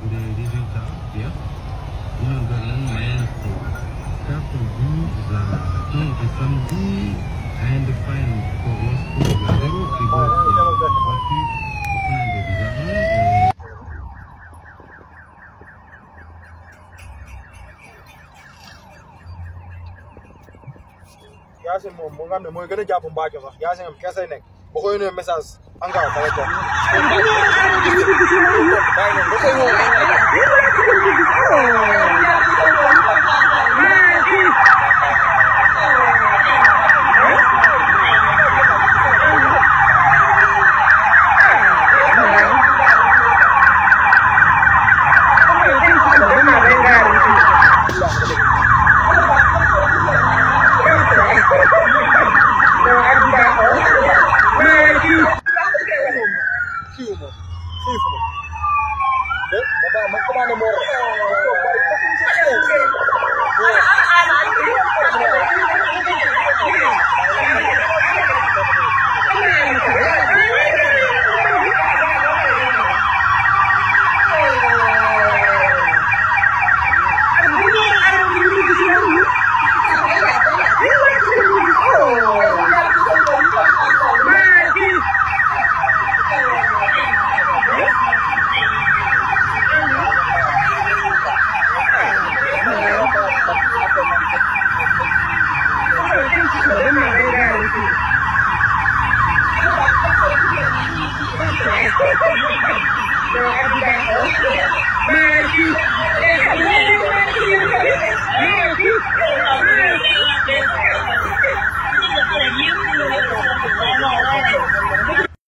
des résultats bien. Nous donnons milestone. 4 10 samedi and fine for your school. Yaasin moom moo nga xam ne mooy gën a jàpp Mbacke sax Yaasin am kese nekk ba koy yónnee message encore dara jot.